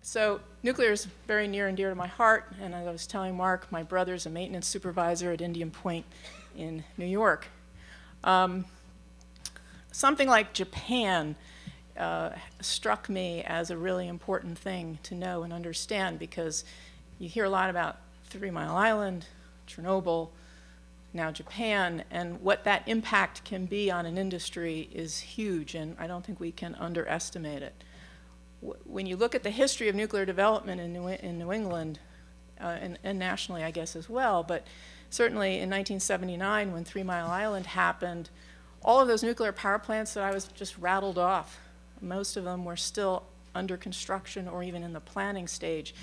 So nuclear is very near and dear to my heart, and as I was telling Mark, my brother's a maintenance supervisor at Indian Point in New York. Something like Japan struck me as a really important thing to know and understand, because you hear a lot about 3 Mile Island, Chernobyl, now Japan, and what that impact can be on an industry is huge, and I don't think we can underestimate it. When you look at the history of nuclear development in New England, and nationally, I guess, as well, but certainly in 1979, when 3 Mile Island happened, all of those nuclear power plants that I was just rattled off, most of them were still under construction or even in the planning stage.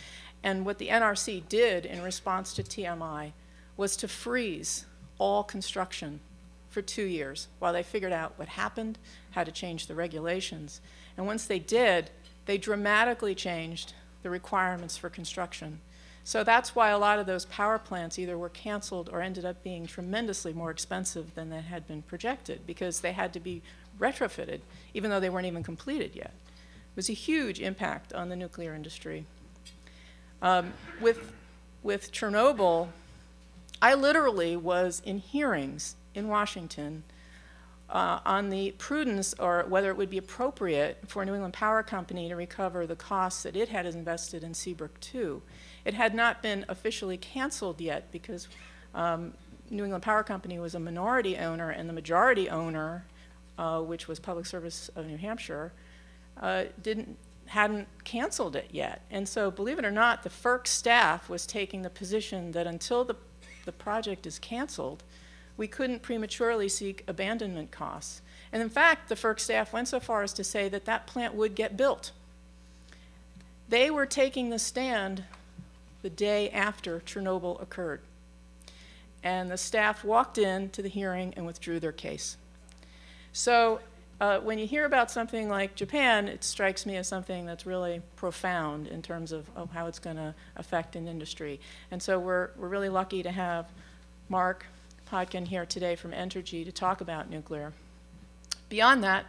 And what the NRC did in response to TMI was to freeze all construction for 2 years while they figured out what happened, how to change the regulations. And once they did, they dramatically changed the requirements for construction. So that's why a lot of those power plants either were canceled or ended up being tremendously more expensive than they had been projected, because they had to be retrofitted, even though they weren't even completed yet. It was a huge impact on the nuclear industry. With Chernobyl, I literally was in hearings in Washington on the prudence, or whether it would be appropriate for New England Power Company to recover the costs that it had invested in Seabrook 2. It had not been officially canceled yet, because New England Power Company was a minority owner, and the majority owner, which was Public Service of New Hampshire, hadn't canceled it yet. And so, believe it or not, the FERC staff was taking the position that until the project is canceled, we couldn't prematurely seek abandonment costs. And in fact, the FERC staff went so far as to say that that plant would get built. They were taking the stand the day after Chernobyl occurred. And the staff walked into the hearing and withdrew their case. So when you hear about something like Japan, it strikes me as something that's really profound in terms of how it's going to affect an industry. And so we're really lucky to have Mark Hodkin here today from Entergy to talk about nuclear. Beyond that,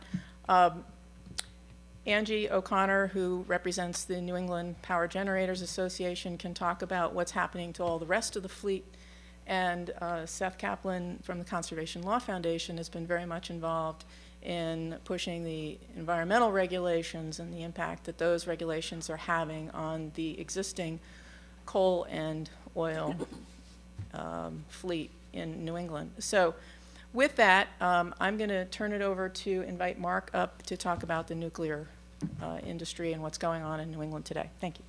Angie O'Connor, who represents the New England Power Generators Association, can talk about what's happening to all the rest of the fleet. And Seth Kaplan from the Conservation Law Foundation has been very much involved in pushing the environmental regulations and the impact that those regulations are having on the existing coal and oil fleet in New England. So with that, I'm going to turn it over to invite Mark up to talk about the nuclear industry and what's going on in New England today. Thank you.